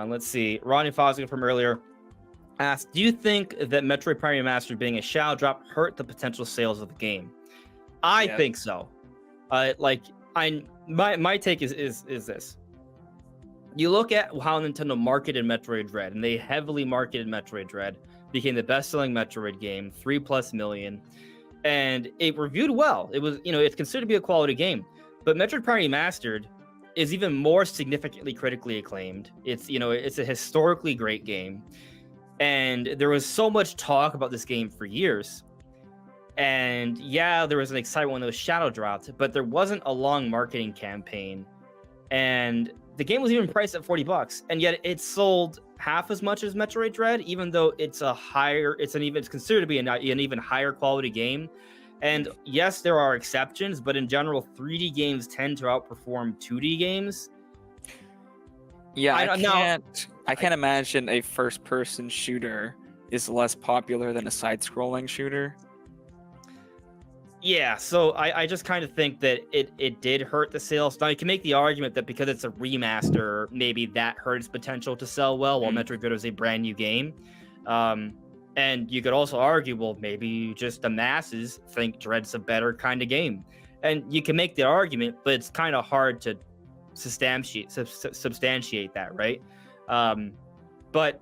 Let's see. Ronnie Fosdick from earlier asked, do you think that Metroid Prime Remastered being a shadow drop hurt the potential sales of the game? I think so. My take is this. You look at how Nintendo marketed Metroid Dread, and they heavily marketed Metroid Dread, became the best-selling Metroid game, 3+ million, and it reviewed well. It was, it's considered to be a quality game, but Metroid Prime Remastered is even more significantly critically acclaimed. It's a historically great game, and there was so much talk about this game for years. And yeah, there was an excitement when it was shadow dropped, but there wasn't a long marketing campaign. And the game was even priced at $40, and yet it sold half as much as Metroid Dread, even though it's considered to be an even higher quality game. And yes, there are exceptions, but in general, 3D games tend to outperform 2D games. Yeah, I can't imagine a first-person shooter is less popular than a side-scrolling shooter. Yeah, so I just kind of think that it did hurt the sales. Now, you can make the argument that because it's a remaster, maybe that hurt its potential to sell well, while Metroid Dread was a brand new game. And you could also argue, well, maybe just the masses think Dread's a better kind of game. And you can make the argument, but it's kind of hard to substantiate that, right? But,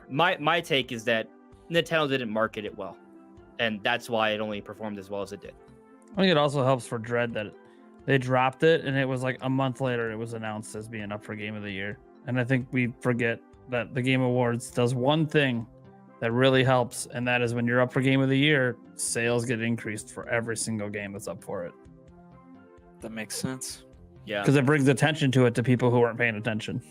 my take is that Nintendo didn't market it well. And that's why it only performed as well as it did. I think it also helps for Dread that they dropped it, and it was like a month later it was announced as being up for Game of the Year. And I think we forget that the Game Awards does one thing that really helps, and that is when you're up for Game of the Year, sales get increased for every single game that's up for it. That makes sense. Yeah. Because it brings attention to it to people who weren't paying attention.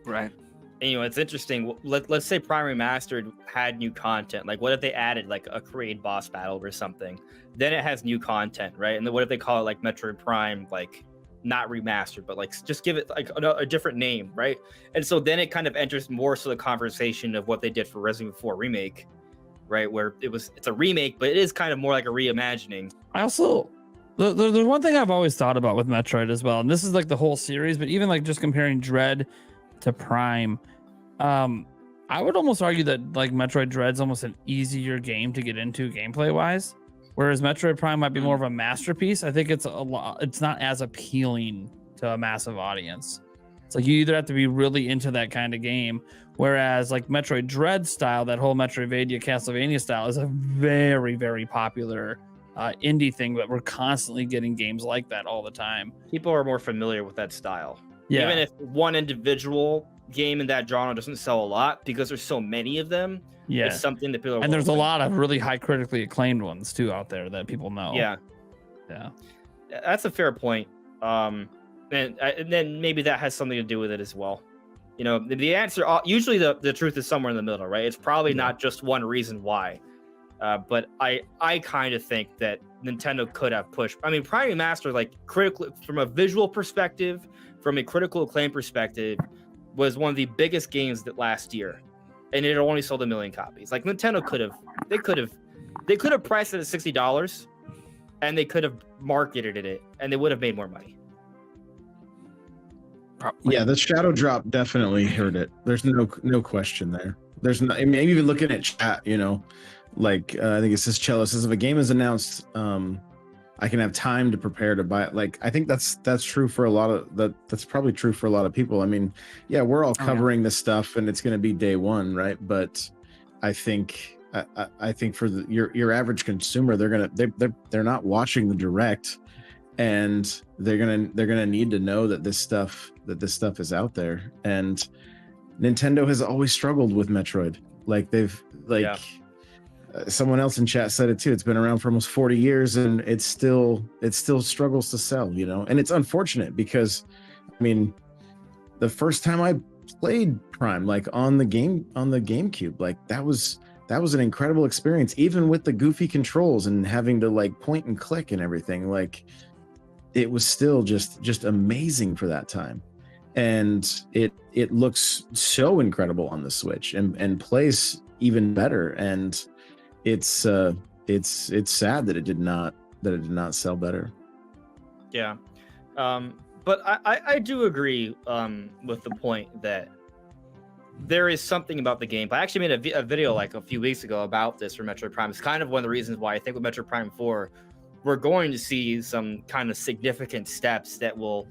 Right. And, it's interesting. Let's say Prime Remastered had new content. Like, what if they added like a created boss battle or something? Then it has new content, right? And then what if they call it like Metroid Prime, like not remastered, but like just give it like a different name, right? And so then it kind of enters more so the conversation of what they did for Resident Evil 4 Remake, right? Where it's a remake, but it is kind of more like a reimagining. I also there's one thing I've always thought about with Metroid as well, and this is like the whole series, but even like just comparing Dread to Prime, I would almost argue that like Metroid Dread's almost an easier game to get into gameplay wise, whereas Metroid Prime might be more of a masterpiece. I think it's not as appealing to a massive audience. It's like you either have to be really into that kind of game, whereas like Metroid Dread style, that whole Metroidvania Castlevania style, is a very, very popular indie thing, but we're constantly getting games like that all the time. People are more familiar with that style. Yeah. Even if one individual game in that genre doesn't sell a lot, because there's so many of them, it's something that people are, and there's a lot of really high critically acclaimed ones too out there that people know. Yeah, that's a fair point. And then maybe that has something to do with it as well. The answer, usually the truth is somewhere in the middle, right? It's probably not just one reason why. But I kind of think that Nintendo could have pushed. I mean, Prime Remastered, like critically, from a visual perspective, from a critical acclaim perspective, was one of the biggest games that last year, and it only sold 1 million copies. Like Nintendo could have priced it at $60, and they could have marketed it, and they would have made more money. Yeah, the shadow drop definitely hurt it. There's no question there. There's no. I mean, even looking at chat, like I think it says Cello says if a game is announced, I can have time to prepare to buy it. Like, I think that's true for a lot of that's probably true for a lot of people. I mean, yeah, we're all covering this stuff and it's going to be day one, right? But I think for your average consumer, they're not watching the direct, and they're gonna need to know that this stuff is out there. And Nintendo has always struggled with Metroid. Like someone else in chat said it too. It's been around for almost 40 years, and it still struggles to sell, And it's unfortunate because, I mean, the first time I played Prime, like on the GameCube, like that was an incredible experience, even with the goofy controls and having to like point and click and everything. Like, it was still just amazing for that time, and it looks so incredible on the Switch and plays even better. And it's sad that it did not did not sell better. Yeah. But I do agree with the point that there is something about the game. I actually made a video like a few weeks ago about this for Metroid Prime. It's kind of one of the reasons why I think with Metroid Prime 4, we're going to see some kind of significant steps that will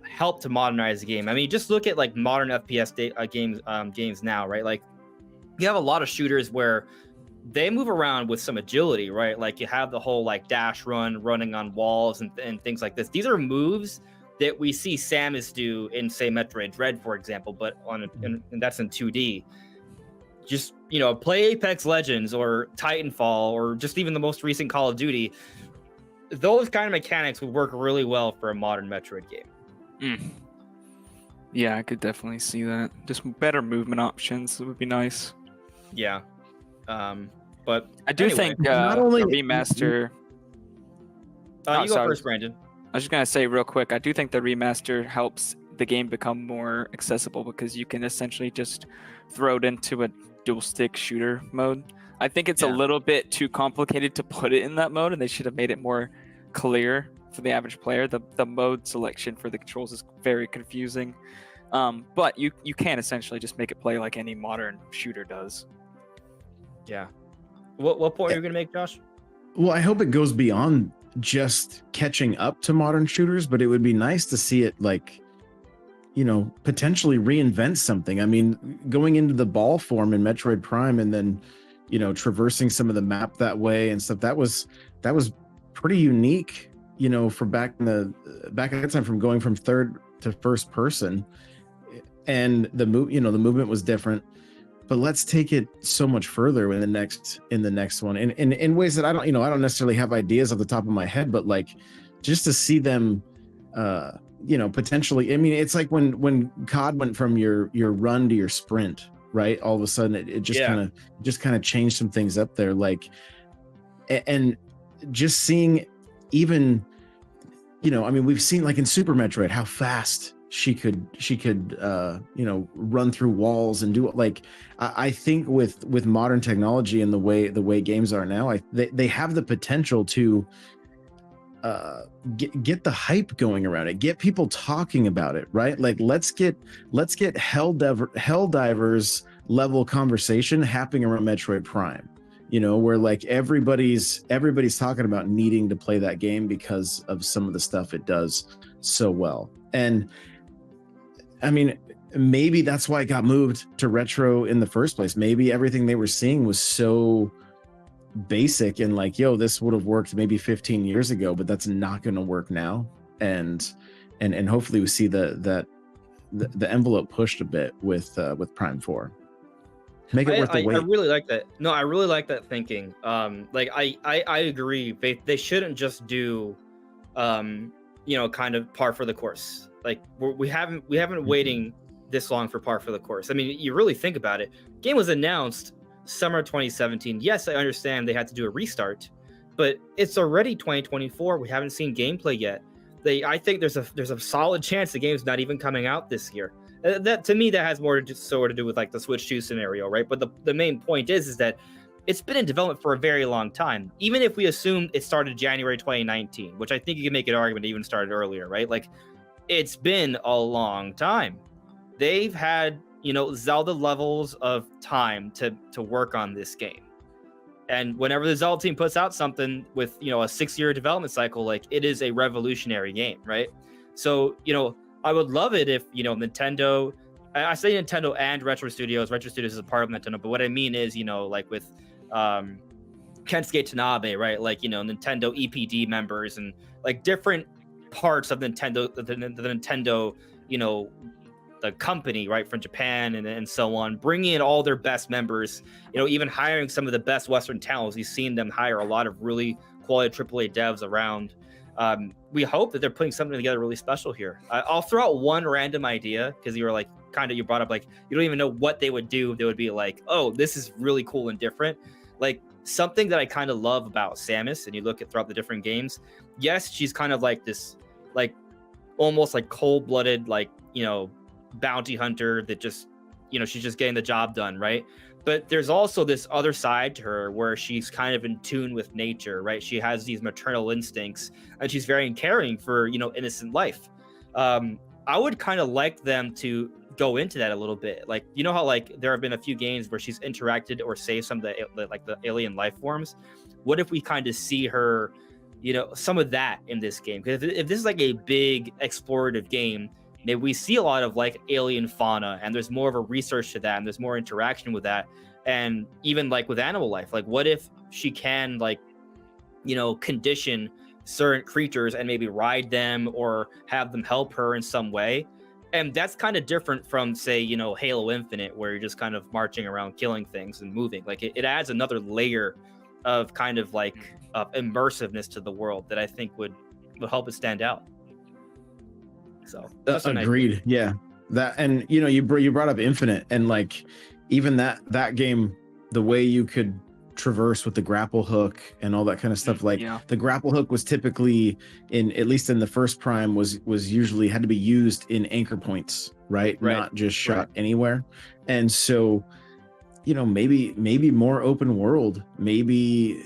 help to modernize the game. I mean, just look at like modern FPS games now, right? Like you have a lot of shooters where they move around with some agility, right? Like you have the whole like dash running on walls and things like this. These are moves that we see Samus do in, say, Metroid Dread, for example, but and that's in 2D. Just, play Apex Legends or Titanfall or just even the most recent Call of Duty. Those kind of mechanics would work really well for a modern Metroid game. Yeah, I could definitely see that. Just better movement options would be nice. Yeah. But I do think not only the remaster. You go first, Brandon. I was just gonna say real quick. I do think the remaster helps the game become more accessible because you can essentially just throw it into a dual stick shooter mode. I think it's a little bit too complicated to put it in that mode, and they should have made it more clear for the average player. The mode selection for the controls is very confusing, but you can essentially just make it play like any modern shooter does. Yeah. What point are you going to make, Josh? Well, I hope it goes beyond just catching up to modern shooters, but it would be nice to see it like, potentially reinvent something. I mean, going into the ball form in Metroid Prime and then, traversing some of the map that way and stuff, that was pretty unique, for back at that time, from going from third to first person, and the movement was different. But let's take it so much further in the next one, in ways that I don't necessarily have ideas off the top of my head, but like just to see them, potentially. I mean, it's like when COD went from your run to your sprint, right? All of a sudden, it just kind of changed some things up there, like, and just seeing even, I mean, we've seen like in Super Metroid how fast she could run through walls and do it. Like I think with modern technology and the way games are now, they have the potential to get the hype going around it, get people talking about it, right? Like let's get Helldivers level conversation happening around Metroid Prime, where like everybody's talking about needing to play that game because of some of the stuff it does so well. And I mean, maybe that's why it got moved to retro in the first place. Maybe everything they were seeing was so basic and like, this would have worked maybe 15 years ago, but that's not going to work now. And hopefully we see the envelope pushed a bit with Prime 4. Make it worth the wait. I really like that. No, I really like that thinking. Like I agree. They shouldn't just do, kind of par for the course. Like we haven't waiting this long for par for the course. I mean, you really think about it. Game was announced summer 2017. Yes, I understand they had to do a restart, but it's already 2024. We haven't seen gameplay yet. I think there's a solid chance the game's not even coming out this year. That to me, that has more to do with like the Switch 2 scenario, right? But the main point is that it's been in development for a very long time. Even if we assume it started January 2019, which I think you can make an argument it even started earlier, right? Like it's been a long time. They've had, Zelda levels of time to work on this game. And whenever the Zelda team puts out something with, a 6-year development cycle, like it is a revolutionary game, right? So, I would love it if, Nintendo, I say Nintendo and Retro Studios is a part of Nintendo, but what I mean is, like with Kensuke Tanabe, right? Like, Nintendo EPD members and like different parts of Nintendo, the Nintendo, the company, right, from Japan and so on, bringing in all their best members, even hiring some of the best Western talents. We've seen them hire a lot of really quality AAA devs around. We hope that they're putting something together really special here. I'll throw out one random idea because you brought up like you don't even know what they would do. They would be like, oh, this is really cool and different. Like something that I kind of love about Samus, and you look at throughout the different games. Yes, she's kind of like this, like almost like cold-blooded, like bounty hunter that just she's just getting the job done, right? But there's also this other side to her where she's kind of in tune with nature, right? She has these maternal instincts, and she's very caring for, innocent life. I would kind of like them to go into that a little bit. Like, how like there have been a few games where she's interacted or saved some of the alien life forms. What if we kind of see her, some of that in this game? Because if this is like a big explorative game, maybe we see a lot of like alien fauna, and there's more of a research to that, and there's more interaction with that, and even like with animal life. Like, what if she can like, condition certain creatures and maybe ride them or have them help her in some way? And that's kind of different from, say, Halo Infinite, where you're just kind of marching around killing things and moving. Like, it adds another layer of kind of like immersiveness to the world that I think would help it stand out. So agreed. Yeah, that, and you brought up Infinite, and like even that game, the way you could traverse with the grapple hook and all that kind of stuff, like the grapple hook was typically at least in the first Prime was usually had to be used in anchor points, right? Not just shot anywhere. And so maybe more open world, maybe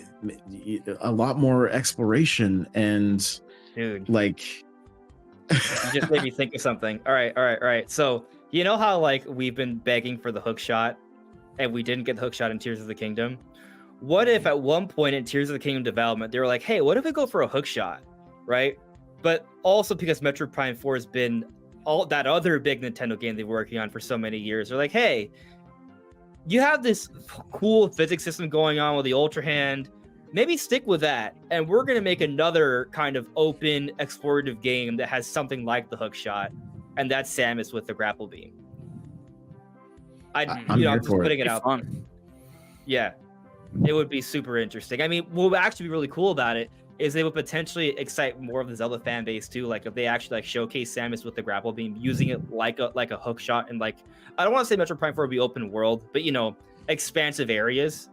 a lot more exploration, and dude, like you just made me think of something. All right. So how like we've been begging for the hook shot and we didn't get the hook shot in Tears of the Kingdom? What if at one point in Tears of the Kingdom development, they were like, hey, what if we go for a hook shot, right? But also because Metroid Prime 4 has been all that other big Nintendo game they've been working on for so many years. They're like, hey, you have this cool physics system going on with the Ultra Hand. Maybe stick with that, and we're going to make another kind of open, explorative game that has something like the hook shot, and that's Samus with the grapple beam. I'm just putting it out. Yeah, it would be super interesting. I mean, what would actually be really cool about it is they would potentially excite more of the Zelda fan base too. Like if they actually like showcase Samus with the grapple beam, using it like a hook shot, and like I don't want to say Metroid Prime 4 would be open world, but expansive areas.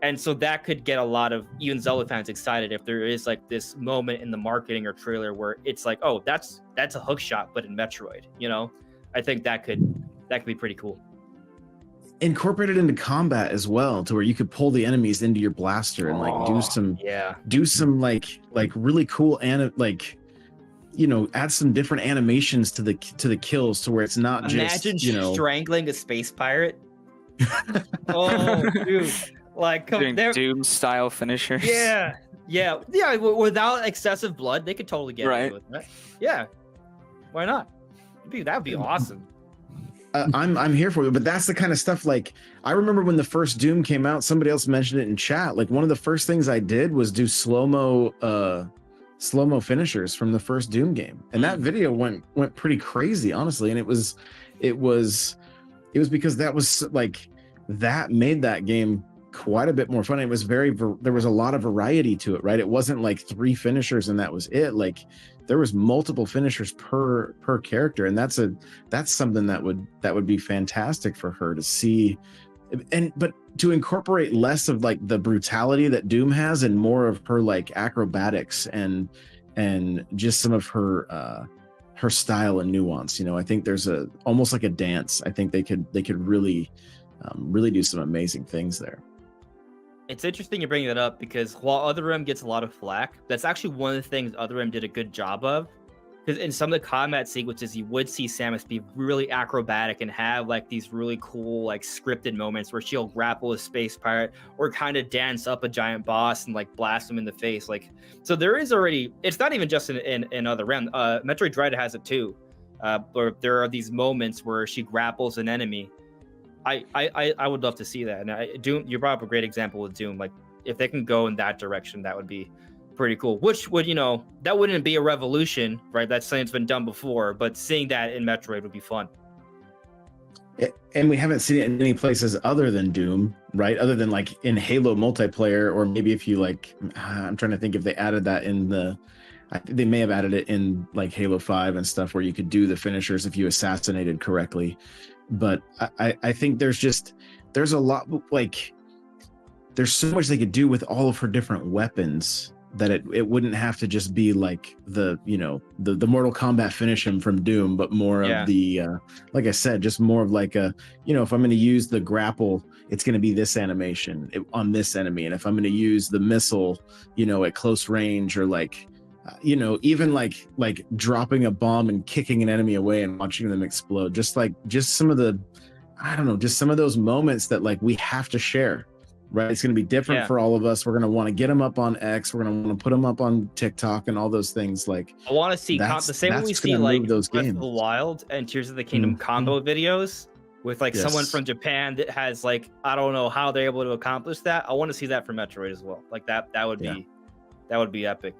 And so that could get a lot of even Zelda fans excited if there is like this moment in the marketing or trailer where it's like, oh, that's a hook shot, but in Metroid. I think that could be pretty cool. Incorporate it into combat as well, to where you could pull the enemies into your blaster and like do some like really cool add some different animations to the kills, to where it's not imagine just strangling a space pirate. Oh, dude. Like doing Doom style finishers. Yeah. Without excessive blood, they could totally get away with that. Yeah, why not? That would be awesome. I'm here for it, but that's the kind of stuff. Like I remember when the first Doom came out, somebody else mentioned it in chat. Like one of the first things I did was do slow-mo finishers from the first Doom game, and that video went pretty crazy, honestly. And it was because that was like that made that game quite a bit more fun. It was there was a lot of variety to it, right? It wasn't like 3 finishers and that was it. Like there was multiple finishers per character, and that's something that would be fantastic for her to see, but to incorporate less of like the brutality that Doom has and more of her like acrobatics and just some of her style and nuance. I think there's almost like a dance. I think they could really do some amazing things there. It's interesting you're bringing that up, because while Other M gets a lot of flack, that's actually one of the things Other M did a good job of. Because in some of the combat sequences, you would see Samus be really acrobatic and have like these really cool like scripted moments where she'll grapple a space pirate or kind of dance up a giant boss and like blast him in the face. Like, so there is already, it's not even just in Other M. Metroid Dread has it too. Where there are these moments where she grapples an enemy. I would love to see that. And Doom, you brought up a great example with Doom. Like if they can go in that direction, that would be pretty cool. Which would, that wouldn't be a revolution, right? That's something that's been done before, but seeing that in Metroid would be fun. And we haven't seen it in any places other than Doom, right? Other than like in Halo multiplayer, or maybe if you like, I'm trying to think if they added that they may have added it in like Halo 5 and stuff, where you could do the finishers if you assassinated correctly. But I think there's a lot, like there's so much they could do with all of her different weapons that it wouldn't have to just be like the Mortal Kombat finish him from Doom, but more of the like I said, just more of like a, if I'm going to use the grapple, it's going to be this animation on this enemy, and if I'm going to use the missile, at close range, or like even like dropping a bomb and kicking an enemy away and watching them explode, just some of the, I don't know, just some of those moments that like we have to share. Right, it's going to be different for all of us. We're going to want to get them up on X. We're going to want to put them up on TikTok and all those things. Like, I want to see the same way we see like those Breath games. of the Wild and Tears of the Kingdom combo videos with like someone from Japan that has like, I don't know how they're able to accomplish that. I want to see that for Metroid as well. Like that would be epic.